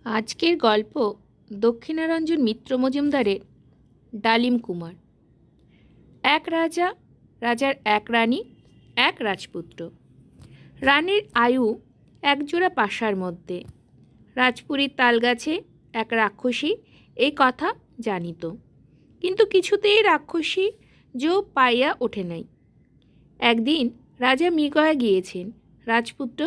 আজকের গল্প দক্ষিণারঞ্জন মিত্র মজুমদারের ডালিম কুমার। এক রাজা, রাজার এক রানী, এক রাজপুত্র। রানীর আয়ু একজোড়া পাশার মধ্যে। রাজপুরীর তালগাছে এক রাক্ষসী এই কথা জানিত, কিন্তু কিছুতেই রাক্ষসী জো পাইয়া ওঠে নাই। একদিন রাজা মৃগয়া গিয়েছেন। রাজপুত্র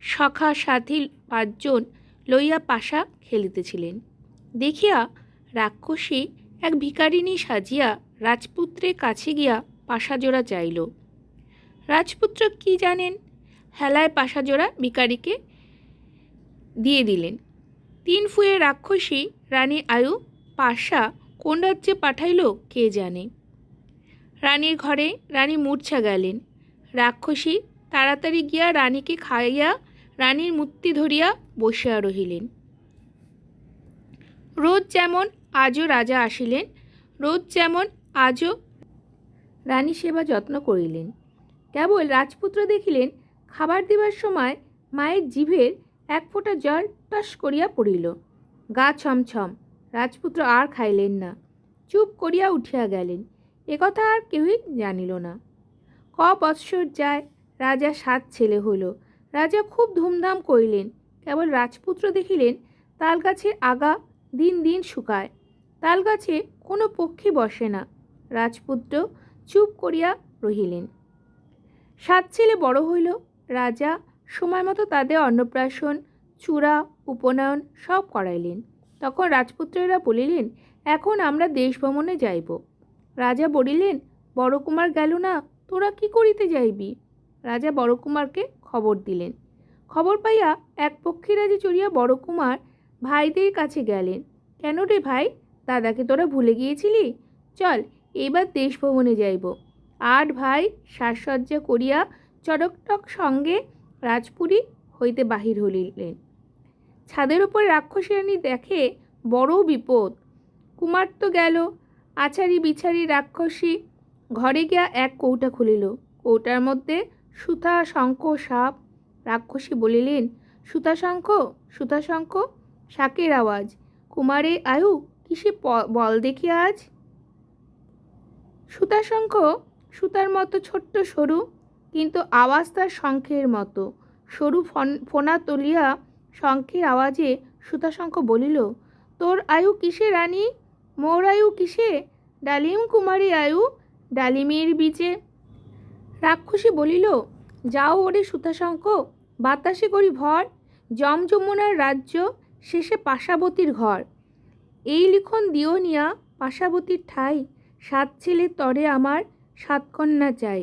সখা সাথী 5 জন লইয়া পাশা খেলিতেছিলেন। দেখিয়া রাক্ষসী এক ভিখারিণী সাজিয়া রাজপুত্রের কাছে গিয়া পাশাজোড়া চাইল। রাজপুত্র কি জানেন, হেলায় পাশাজোড়া ভিখারিকে দিয়ে দিলেন। 3 ফুয়ে রাক্ষসী রানীর আয়ু পাশা কোন রাজ্যে পাঠাইল কে জানে। রানীর ঘরে রানী মূর্ছা গেলেন। রাক্ষসী তাড়াতাড়ি গিয়া রানীকে খাইয়া রানীর মূর্তি ধরিয়া বসিয়া রহিলেন। রোজ যেমন আজও রাজা আসিলেন, রোজ যেমন আজও রানী সেবা যত্ন করিলেন। কেবল রাজপুত্র দেখিলেন খাবার দিবার সময় মায়ের জিভের 1 ফোঁটা জল টস করিয়া পড়িল। গা ছমছম। রাজপুত্র আর খাইলেন না, চুপ করিয়া উঠিয়া গেলেন। একথা আর কেউই জানিল না। ক বৎসর যায়, রাজা 7 ছেলে হইল। রাজা খুব ধুমধাম করিলেন। কেবল রাজপুত্র দেখিলেন তালগাছের আগা দিন দিন শুকায়, তালগাছে কোনো পক্ষী বসে না। রাজপুত্র চুপ করিয়া রহিলেন। 7 ছেলে বড় হইল। রাজা সময় মতো তাদের অন্নপ্রাশন, চূড়া, উপনয়ন সব করাইলেন। তখন রাজপুত্রেরা বলিলেন, এখন আমরা দেশ ভ্রমণে যাইব। রাজা বলিলেন, বড় কুমার গেল না, তোরা কি করিতে যাইবি? রাজা বড় কুমারকে খবর দিলেন। খবর পাইয়া এক পক্ষীরাজে চড়িয়া বড় কুমার ভাইদের কাছে গেলেন। কেন রে ভাই, দাদাকে তোরা ভুলে গিয়েছিলি? চল, এবার দেশ ভ্রমণে যাইব। 8 ভাই সাজসজ্জা করিয়া চড়কটক সঙ্গে রাজপুরী হইতে বাহির হইলেন। ছাদের উপর রাক্ষসী রানী দেখে বড় বিপদ। কুমার তো গেল। আছাড়ি বিছাড়ি রাক্ষসী ঘরে গিয়া এক কৌটা খুলিল। কৌটার মধ্যে সুতা, শঙ্খ, সাপ। রাক্ষসী বলিলেন, সুতাশঙ্খ, সুতাশঙ্খ, শাকের আওয়াজ। কুমারের আয়ু কিসে বল দেখি আজ। সুতাশঙ্খ সুতার মতো ছোট্ট সরু, কিন্তু আওয়াজ তার শঙ্খের মতো। সরু ফোনা তুলিয়া শঙ্খের আওয়াজে সুতাশঙ্খ বলিল, তোর আয়ু কিসে রানী? মোর আয়ু কিসে? ডালিম কুমারী আয়ু ডালিমের বীজে। রাক্ষসী বলিল, যাও ওরে সুতাশঙ্খ, বাতাসে করি ভর। যমযমুনার রাজ্য, শেষে পাশাবতীর ঘর। এই লিখন দিও নিয়া পাশাবতীর ঠাই। 7 ছেলে তরে আমার, 7 কন্যা চাই।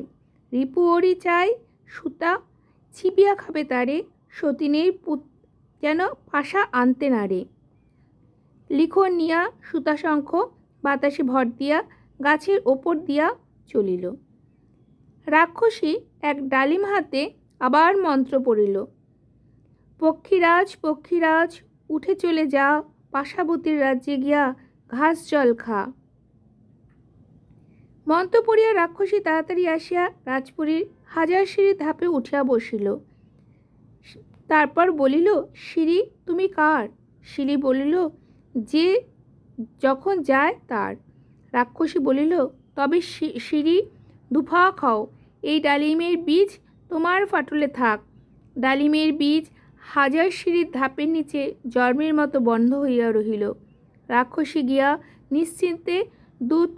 রিপু ওরি চাই সুতা, ছিপিয়া খাবে তারে। সতীনের পুত যেন পাশা আনতে না রে। লিখন নিয়া সুতাশঙ্খ বাতাসে ভর দিয়া গাছের ওপর দিয়া চলিল। রাক্ষসী এক ডালিম হাতে আবার মন্ত্র পড়িল, পক্ষীরাজ পক্ষীরাজ, উঠে চলে যা, পাশাবতীর রাজ্যে গিয়া ঘাস জল খা। মন্ত্র পড়িয়া রাক্ষসী তাড়াতাড়ি আসিয়া রাজপুরীর 1000 সিঁড়ির ধাপে উঠিয়া বসিল। তারপর বলিল, সিঁড়ি তুমি কার? সিঁড়ি বলিল, যে যখন যায় তার। রাক্ষসী বলিল, তবে সিঁড়ি দুফা খাও, এই ডালিমের বীজ তোমার ফাটলে থাক। ডালিমের বীজ 1000 সিঁড়ির ধাপের নিচে জন্মের মতো বন্ধ হইয়া রহিল। রাক্ষসী গিয়া নিশ্চিন্তে দুধ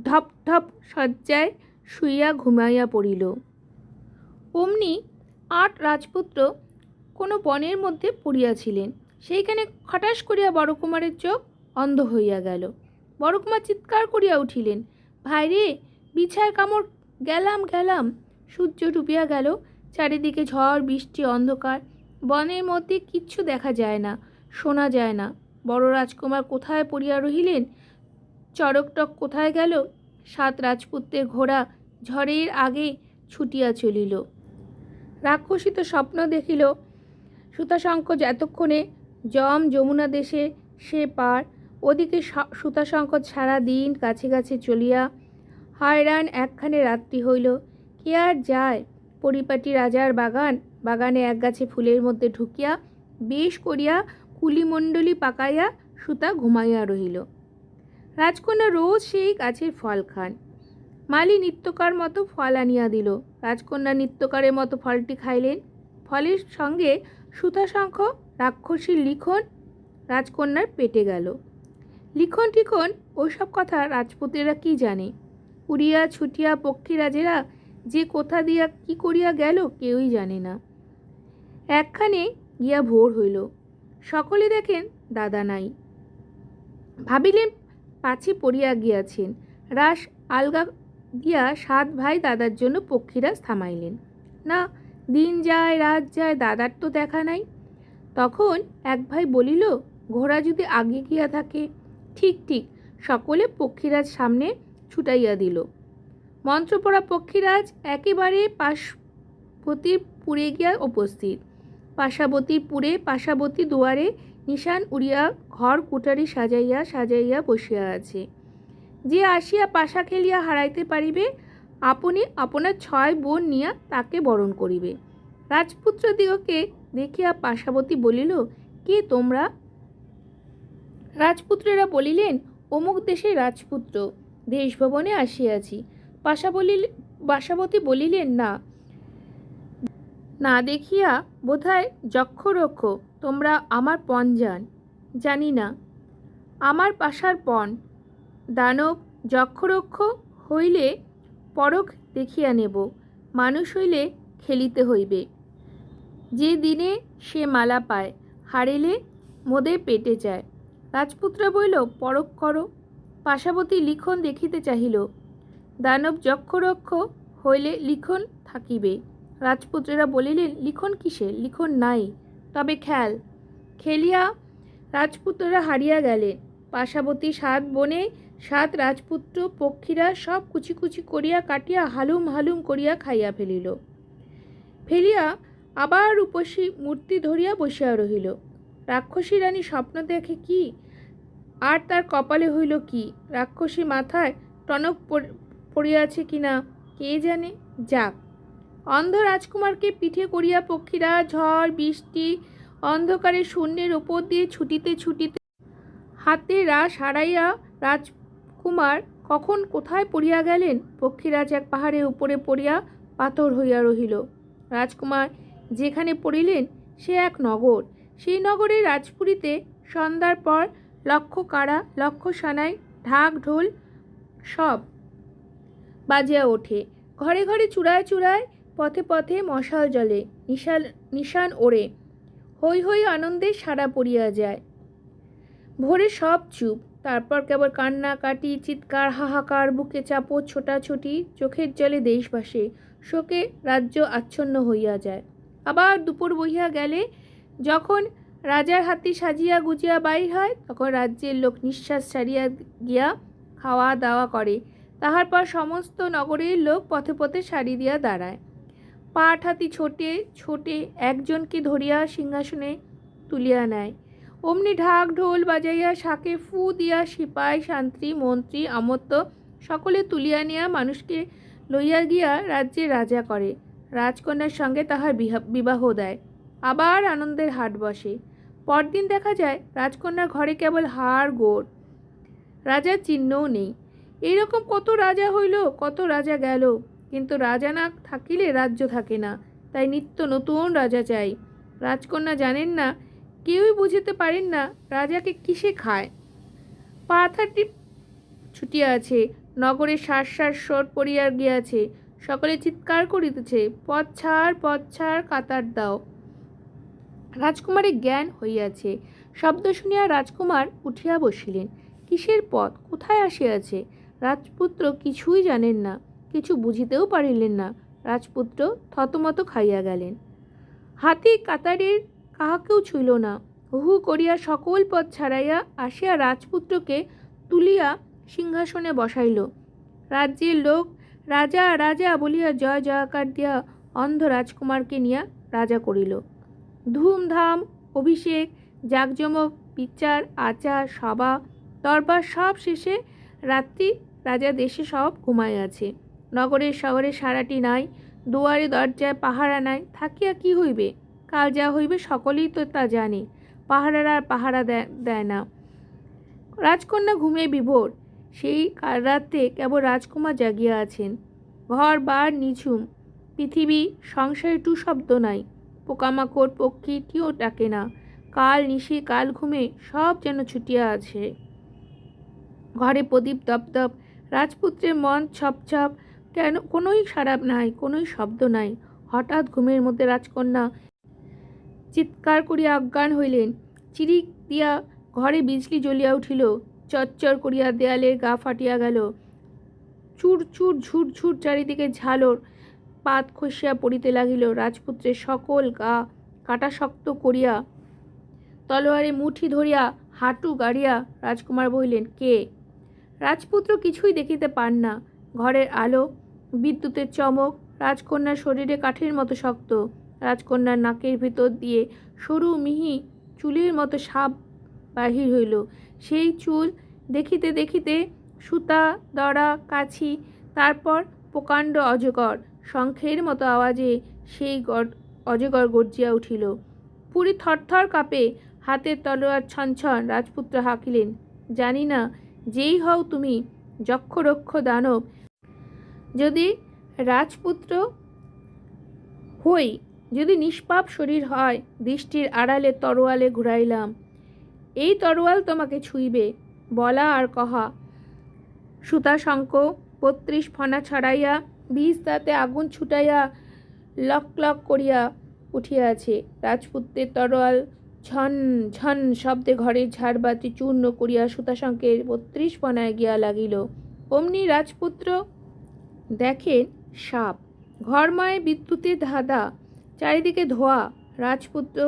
ধপ ধপ শয্যায় শুইয়া ঘুমাইয়া পড়িল। অমনি 8 রাজপুত্র কোনো বনের মধ্যে পড়িয়াছিলেন। সেইখানে খটাস করিয়া বড় কুমারের চোখ অন্ধ হইয়া গেল। বড় কুমার চিৎকার করিয়া উঠিলেন, ভাইরে, বিছার কামড়, গেলাম গেলাম। সূর্য ডুবিয়া গেল। চারিদিকে ঝড় বৃষ্টি অন্ধকার। বনের মধ্যে কিচ্ছু দেখা যায় না, শোনা যায় না। বড় রাজকুমার কোথায় পড়িয়া রহিলেন? চড়কটক কোথায় গেল? 7 রাজপুত্রের ঘোড়া ঝড়ের আগে ছুটিয়া চলিল। রাক্ষসী তো স্বপ্ন দেখিল, সুতাশঙ্খ এতক্ষণে যমুনা দেশে সে পার। ওদিকে সুতাশঙ্খ সারা দিন কাছে কাছে চলিয়া হয়রান একখানে রাত্রি হইল। কে আর যায়? পরিপাটি রাজার বাগান, বাগানে এক গাছে ফুলের মধ্যে ঢুকিয়া বেশ করিয়া কুলিমণ্ডলী পাকাইয়া সুতা ঘুমাইয়া রহিল। রাজকন্যা রোজ সেই গাছের ফল খান। মালি নিত্যকার মতো ফল আনিয়া দিল। রাজকন্যা নিত্যকারের মতো ফলটি খাইলেন। ফলের সঙ্গে সুতাশঙ্খ রাক্ষসীর লিখন রাজকন্যার পেটে গেল। লিখন টিখন ওইসব কথা রাজপুতেরা কি জানে? উড়িয়া ছুটিয়া পক্ষীরাজেরা যে কোথা দিয়া কি করিয়া গেল কেউই জানে না। একখানে গিয়া ভোর হইল। সকলে দেখেন দাদা নাই। ভাবিলেন পাছে পড়িয়া গিয়াছেন। রাস আলগা দিয়া 7 ভাই দাদার জন্য পক্ষীরাজ থামাইলেন না। দিন যায় রাত যায়, দাদার তো দেখা নাই। তখন এক ভাই বলিল, ঘোড়া যদি আগে গিয়া থাকে। ঠিক ঠিক, সকলে পক্ষীরাজ সামনে ছুটাইয়া দিল। মন্ত্রপড়া পক্ষীরাজ একেবারে পাশাবতীর পুরে গিয়া উপস্থিত। পাশাবতীর পুরে পাশাবতী দুয়ারে নিশান উড়িয়া ঘর কুটারি সাজাইয়া সাজাইয়া বসিয়া আছে। যে আসিয়া পাশা খেলিয়া হারাইতে পারিবে, আপনি আপনার 6 বোন নিয়া তাকে বরণ করিবে। রাজপুত্রদিগকে দেখিয়া পাশাবতী বলিল, কে তোমরা? রাজপুত্রেরা বলিলেন, অমুক দেশের রাজপুত্র, দেশভবনে আসিয়াছি। পাশাবতী বলিলেন, না না দেখিয়া বোধহয় যক্ষরক্ষ তোমরা আমার পণ জানি না। আমার পাশার পণ। দানব যক্ষরক্ষ হইলে পরখ দেখিয়া নেব, মানুষ হইলে খেলিতে হইবে। যে দিনে সে মালা পায়, হারিলে মোদের পেটে যায়। রাজপুত্রা বলিল, পরখ করো। পাশাবতী লিখন দেখিতে চাহিল। দানব যক্ষরক্ষ হইলে লিখন থাকিবে। রাজপুত্রেরা বলিলেন, লিখন কিসের? লিখন নাই, তবে খেলিয়া রাজপুত্ররা হারিয়া গেলেন। পাশাবতী 7 বনে 7 রাজপুত্র পক্ষীরা সব কুচি কুচি করিয়া কাটিয়া হালুম হালুম করিয়া খাইয়া ফেলিয়া আবার রূপসী মূর্তি ধরিয়া বসিয়া রহিল। রাক্ষসী রানী স্বপ্ন দেখে কি, আর তার কপালে হইল কি? রাক্ষসী মাথায় টনক পড়িয়াছে কিনা কে জানে। যাক, অন্ধ রাজকুমারকে পিঠে করিয়া পক্ষীরা ঝড় বৃষ্টি অন্ধকারে শূন্যের ওপর দিয়ে ছুটিতে ছুটিতে হাতে রাস হারাইয়া রাজকুমার কখন কোথায় পড়িয়া গেলেন। পক্ষীরাজ এক পাহাড়ের উপরে পড়িয়া পাথর হইয়া রহিল। রাজকুমার যেখানে পড়িলেন সে এক নগর। সেই নগরে রাজপুরীতে সন্ধ্যার পর লক্ষ কাড়া লক্ষ সানাই ঢাক ঢোল সব বাজিয়া ওঠে। ঘরে ঘরে চূড়ায় চূড়ায় পথে পথে মশাল জ্বলে, নিশান ওড়ে, হৈ হৈ আনন্দে সারা পড়িয়া যায়। ভোরে সব চুপ, তারপর কেবল কান্নাকাটি চিৎকার হাহাকার, বুকে চাপড় ছোটাছুটি, চোখের জলে দেশ ভাসে, শোকে রাজ্য আচ্ছন্ন হইয়া যায়। আবার দুপুর বহিয়া গেলে যখন রাজার হাতি সাজিয়া গুজিয়া বাহির হয়, তখন রাজ্যের লোক নিঃশ্বাস ছাড়িয়া গিয়া খাওয়া দাওয়া করে। তাহার পর সমস্ত নগরের লোক পথে পথে সারি দিয়া দাঁড়ায়। পাট হাতি ছোটে ছোটে একজনকে ধরিয়া সিংহাসনে তুলিয়া নেয়। অমনি ঢাক ঢোল বাজাইয়া শাকে ফু দিয়া সিপাই শান্তি মন্ত্রী আমত্ত সকলে তুলিয়া নিয়া মানুষকে লইয়া গিয়া রাজ্যে রাজা করে। রাজকন্যার সঙ্গে তাহার বিবাহ দেয়। আবার আনন্দের হাট বসে। পরদিন দেখা যায় রাজকন্যার ঘরে কেবল হাড় গোড়, রাজার চিহ্নও নেই। এইরকম কত রাজা হইল, কত রাজা গেল, কিন্তু রাজা না থাকিলে রাজ্য থাকে না। তাই নিত্য নতুন রাজা চাই। রাজকন্যা জানেন না, কেউই বুঝিতে পারেন না রাজাকে কিসে খায়। পাথারটি ছুটিয়া আছে, নগরে শ্বাস স্বর পড়িয়া গিয়াছে, সকলে চিৎকার করিতেছে, পথ ছাড় কাতার দাও। রাজকুমারের জ্ঞান হইয়াছে। শব্দ শুনিয়া রাজকুমার উঠিয়া বসিলেন। কিসের পথ, কোথায় আসিয়াছে? রাজপুত্র কিছুই জানেন না, কিছু বুঝিতেও পারিলেন না। রাজপুত্র থতমত খাইয়া গেলেন। হাতি কাতারের কাহাকেও ছুঁইল না। হু করিয়া সকল পথ ছাড়াইয়া আসিয়া রাজপুত্রকে তুলিয়া সিংহাসনে বসাইল। রাজ্যের লোক রাজা রাজা বলিয়া জয় জয়কার দিয়া অন্ধ রাজকুমারকে নিয়া রাজা করিল। ধুমধাম অভিষেক জাঁকজমক বিচার আচার সভা দরবার সব শেষে রাত্রি রাজা দেশে সব ঘুমায় আছে। নগরের শহরে সারাটি নাই, দুয়ারে দরজায় পাহারা নাই। থাকিয়া কি হইবে? কাল যা হইবে সকলেই তো তা জানে। পাহারারা আর পাহারা দেয় না। রাজকন্যা ঘুমে বিভোর। সেই কাল রাতে কেবল রাজকুমার জাগিয়া আছেন। ঘর বার নিঝুম, পৃথিবী সংসারে টু শব্দ নাই। পোকামাকড় পক্ষীটিও ডাকে না। কাল নিশি কাল ঘুমে সব যেন ছুটিয়া আছে। ঘরে প্রদীপ দপদপ, রাজপুত্রের মন ছপছপ, কেন কোনোই সাড়া নাই, কোনোই শব্দ নাই। হঠাৎ ঘুমের মধ্যে রাজকন্যা চিৎকার করিয়া অজ্ঞান হইলেন। চিরিক দিয়া ঘরে বিজলি জ্বলিয়া উঠিল। চচ্চর করিয়া দেয়ালের গা ফাটিয়া গেল। চুর চুর ঝুর ঝুর চারিদিকে ঝালর পাত খসিয়া পড়িতে লাগিল। রাজপুত্রের সকল গা কাটাশক্ত করিয়া তলোয়ারে মুঠি ধরিয়া হাঁটু গাড়িয়া রাজকুমার বলিলেন, কে? রাজপুত্র কিছুই দেখিতে পান না। ঘরের আলো, বিদ্যুতের চমক, রাজকন্যার শরীরে কাঠের মতো শক্ত। রাজকন্যার নাকের ভিতর দিয়ে সরু মিহি চুলের মতো সাপ বাহির হইল। সেই চুল দেখিতে দেখিতে সুতা, দড়া, কাছি, তারপর প্রকাণ্ড অজগর। শঙ্খের মতো আওয়াজে সেই অজগর গর্জিয়া উঠিল। পুরী থরথর কাঁপে, হাতের তলোয়ার ছনছন। রাজপুত্র হাঁকিলেন, জানি না যেই হও তুমি, যক্ষ রক্ষ দানব, যদি রাজপুত্র হই, যদি নিষ্পাপ শরীর হয়, দৃষ্টির আড়ালে তরোয়ালে ঘুরাইলাম। এই তরোয়াল তোমাকে ছুঁইবে। বলা আর কহা। সুতা শঙ্খ ৩২ ফণা ছড়াইয়া ২০ দাঁতে আগুন ছুটাইয়া লক লক করিয়া উঠিয়াছে। রাজপুত্রের তরোয়াল ঝন ঝন শব্দে ঘরের ঝাড়বাতি চূর্ণ করিয়া সুতাশঙ্কের ৩২ ফণায় গিয়া লাগিল। অমনি রাজপুত্র দেখেন সাপ। ঘরময় বিদ্যুতের ধাঁধা, চারিদিকে ধোঁয়া। রাজপুত্র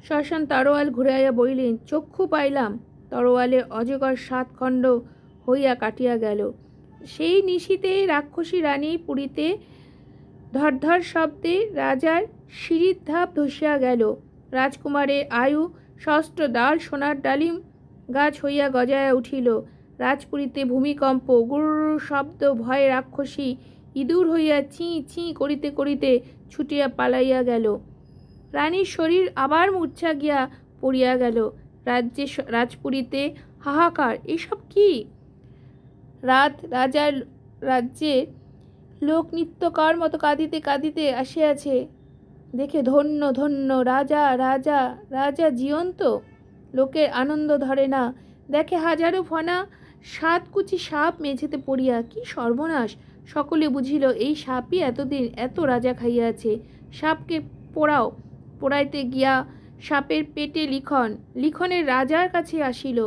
শ্মশান তরোয়াল ঘুরাইয়া বলিলেন, চক্ষু পাইলাম। তরোয়ালের অজগর ৭ খণ্ড হইয়া কাটিয়া গেল। সেই নিশীতে রাক্ষসী রানী পুরীতে ধরধর শব্দে রাজার সিঁড়ির ধাপ ধসিয়া গেল। রাজকুমারের আয়ু সহস্র ডাল সোনার ডালিম গাছ হইয়া গজায়া উঠিল। রাজপুরীতে ভূমিকম্প, গুর শব্দ, ভয়ে রাক্ষসী ইঁদুর হইয়া চি চি করিতে করিতে ছুটিয়া পালাইয়া গেল। রানীর শরীর আবার মূর্ছা গিয়া পড়িয়া গেল। রাজপুরীতে হাহাকার। এসব কি? রাজার রাজ্যে লোক নিত্যকার মতো কাঁদিতে কাঁদিতে আসিয়াছে। দেখে ধন্য ধন্য, রাজা রাজা রাজা জীবন্ত। লোকের আনন্দ ধরে না। দেখে হাজারো ফণা ৭ কুচি সাপ মেঝেতে পড়িয়া। কি সর্বনাশ! সকলে বুঝিল এই সাপই এতদিন এত রাজা খাইয়াছে। সাপকে পোড়াও। পোড়াইতে গিয়া সাপের পেটে লিখন। লিখনের রাজার কাছে আসিল।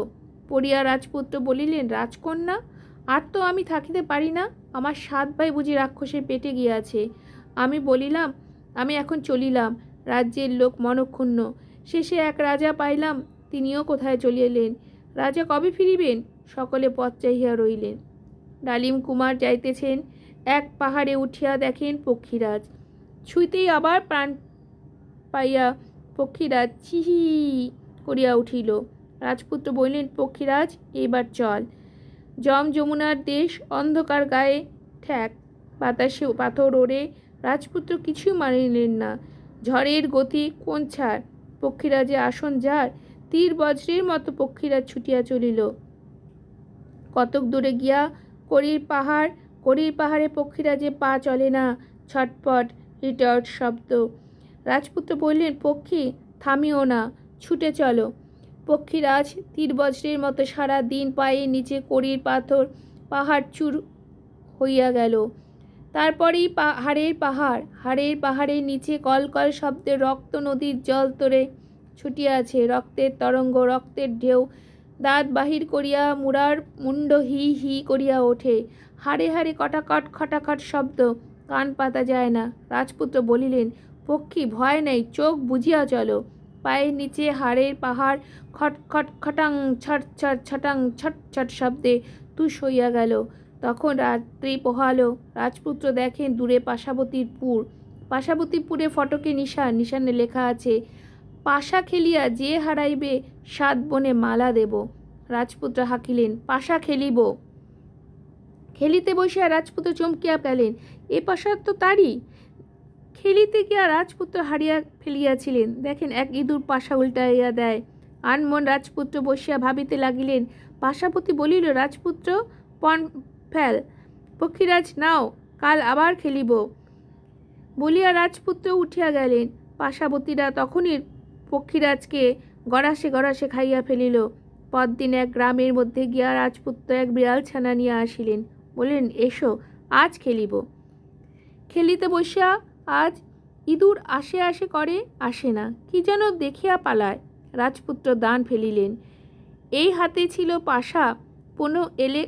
পড়িয়া রাজপুত্র বলিলেন, রাজকন্যা, আর তো আমি থাকিতে পারি না। আমার ৭ ভাই বুঝি রাক্ষসের পেটে গিয়াছে। আমি বলিলাম, আমি এখন চলিলাম। রাজ্যের লোক মনক্ষুণ্ণ। শেষে এক রাজা পাইলাম, তিনিও কোথায় চলিলেন। রাজা কবে ফিরিবেন? সকলে পথ চাহিয়া রইলেন। ডালিম কুমার যাইতেছেন। এক পাহাড়ে উঠিয়া দেখেন পক্ষীরাজ। ছুঁইতেই আবার প্রাণ পাইয়া পক্ষীরাজ চিহি করিয়া উঠিল। রাজপুত্র বলিলেন, পক্ষীরাজ, এইবার চল। যমুনার দেশ, অন্ধকার গায়ে ঠ্যাক, বাতাসে পাথর ওড়ে। রাজপুত্র কিছুই মানিলেন না। ঝড়ের গতি কোন ছাড়, পক্ষীরাজে আসন যার। তীর বজ্রের মতো পক্ষীরাজ ছুটিয়া চলিল। কতক দূরে গিয়া করির পাহাড়ে পক্ষীরাজে পা চলে না। ছটপট রিটার্ট শব্দ। রাজপুত্র বললেন, পক্ষী, থামিও না, ছুটে চলো। পক্ষীরাজ তীর বজ্রের মতো সারা দিন পায়ের নিচে করির পাহাড় চূর হইয়া গেল। তারপরেই হাড়ের পাহাড়ের নিচে কলকল শব্দে রক্ত নদীর জল তোরে ছুটিয়াছে। রক্তের তরঙ্গ, রক্তের ঢেউ দাঁত বাহির করিয়া মুড়ার মুন্ড হি হি করিয়া ওঠে। হাড়ে হাড়ে কটাকট খটাখট শব্দ, কান পাতা যায় না। রাজপুত্র বলিলেন, পক্ষী, ভয় নেই, চোখ বুঝিয়া চলো। পায়ের নিচে হাড়ের পাহাড় খট খট খটাং ছট ছট ছটাং ছট ছট শব্দে তুষ হইয়া গেল। তখন রাত্রি পোহালো। রাজপুত্র দেখেন দূরে পাশাবতীপুরে ফটকে নিশানে লেখা আছে, পাশা খেলিয়া যে হারাইবে ৭ বনে মালা দেব। রাজপুত্র হাঁকিলেন, পাশা খেলিব। খেলিতে বসিয়া রাজপুত্র চমকিয়া পেলেন, এ পাশা তো তারই। খেলিতে গিয়া রাজপুত্র হারিয়া ফেলিয়াছিলেন। দেখেন এক ইঁদুর পাশা উল্টাইয়া দেয়। আনমন রাজপুত্র বসিয়া ভাবিতে লাগিলেন। পাশাপতি বলিল, রাজপুত্র পণ ফেল, পক্ষীরাজ নাও, কাল আবার খেলিব বলিয়া রাজপুত্র উঠিয়া গেলেন। পাশাপতিরা তখনই পক্ষীরাজকে গড়াসে গড়াসে খাইয়া ফেলিল। পরদিন এক গ্রামের মধ্যে গিয়া রাজপুত্র এক বিড়াল ছানা নিয়ে আসিলেন। বললেন, এসো, আজ খেলিব। খেলিতে বসিয়া আজ ইঁদুর আসে আসে করে, আসে না, কি যেন দেখিয়া পালায়। রাজপুত্র দান ফেলিলেন। এই হাতে ছিল পাশা, পুনঃ এলে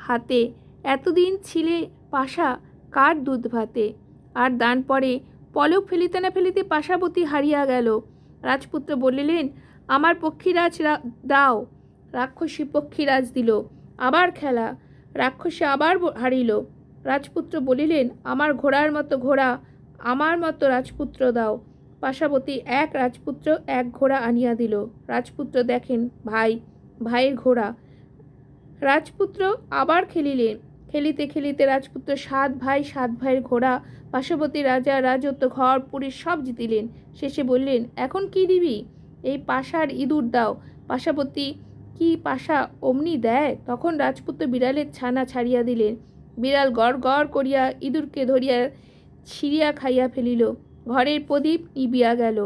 হাতে, এতদিন ছিলে পাশা কার দুধ ভাতে। আর দান পরে পলক ফেলিতে না ফেলিতে পাশাপতি হারিয়া গেল। রাজপুত্র বলিলেন, আমার পক্ষীরাজ দাও। রাক্ষসী পক্ষীরাজ দিল। আবার খেলা, রাক্ষসী আবার হারিল। রাজপুত্র বলিলেন, আমার ঘোড়ার মতো ঘোড়া, আমার মতো রাজপুত্র দাও। পাশাপতি এক রাজপুত্র এক ঘোড়া আনিয়া দিল। রাজপুত্র দেখেন ভাইয়ের ঘোড়া। রাজপুত্র আবার খেলিলেন। খেলিতে খেলিতে রাজপুত্র 7 ভাই 7 ভাইয়ের ঘোড়া, পাশাপতি রাজা রাজত্ব ঘর পুরী সব জিতিলেন। শেষে বললেন, এখন কি দিবি? এই পাশার ইঁদুর দাও। পাশাপতি কি পাশা অমনি দেয়? তখন রাজপুত্র বিড়ালের ছানা ছাড়িয়া দিলেন। বিড়াল গড় গড় করিয়া ইঁদুরকে ধরিয়া ছিঁড়িয়া খাইয়া ফেলিল। ঘরের প্রদীপ নিবিয়া গেল।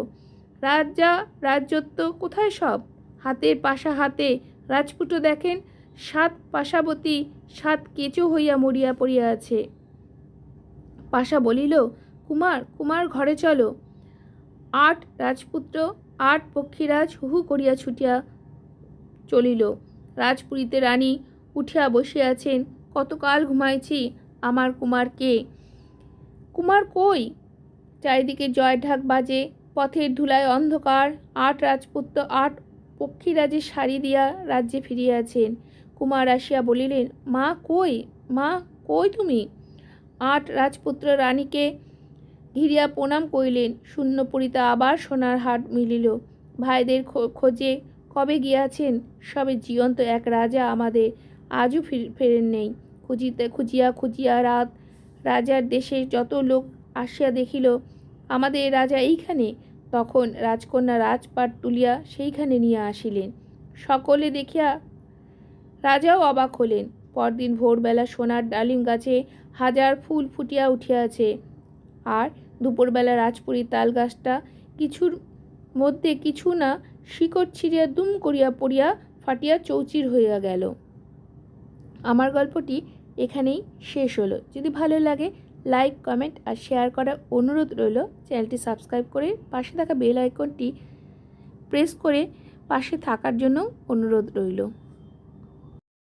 রাজা রাজত্ব কোথায় সব? হাতের পাশা হাতে। রাজপুত্র দেখেন 7 পাশাপতি 7 কেঁচো হইয়া মরিয়া পড়িয়া আছে। পাশা বলিল, কুমার ঘরে চলো। 8 রাজপুত্র 8 পক্ষীরাজ হু করিয়া ছুটিয়া চলিল। রাজপুরীতে রানী উঠিয়া বসিয়াছেন। কতকাল ঘুমাইছি, আমার কুমার কে? কুমার কই? চারিদিকে জয় ঢাক বাজে, পথের ধুলায় অন্ধকার। 8 রাজপুত্র 8 পক্ষীরাজের শাড়ি দিয়া রাজ্যে ফিরিয়াছেন। কুমার আসিয়া বলিলেন, মা কই তুমি? 8 রাজপুত্র রানীকে ঘিরিয়া প্রণাম করিলেন। শূন্যপুরীতে আবার সোনার হাট মিলিল। ভাইদের খোঁজে কবে গিয়াছেন? সবে জীবন্ত এক রাজা আমাদের, আজও ফেরেন নেই। খুঁজিয়া রাত রাজার দেশে যত লোক আসিয়া দেখিল আমাদের রাজা এইখানে। তখন রাজকন্যা রাজপাট তুলিয়া সেইখানে নিয়ে আসিলেন। সকলে দেখিয়া রাজাও অবাক হলেন। পরদিন ভোরবেলা সোনার ডালিম গাছে 1000 ফুল ফুটিয়া উঠিয়াছে। আর দুপুরবেলা রাজপুরীর তাল গাছটা কিছুর মধ্যে কিছু না শিকড় ছিঁড়িয়া দুম করিয়া পড়িয়া ফাটিয়া চৌচির হইয়া গেল। আমার গল্পটি এখানেই শেষ হলো। যদি ভালো লাগে লাইক, কমেন্ট আর শেয়ার করার অনুরোধ রইল। চ্যানেলটি সাবস্ক্রাইব করে পাশে থাকা বেল আইকনটি প্রেস করে পাশে থাকার জন্য অনুরোধ রইল।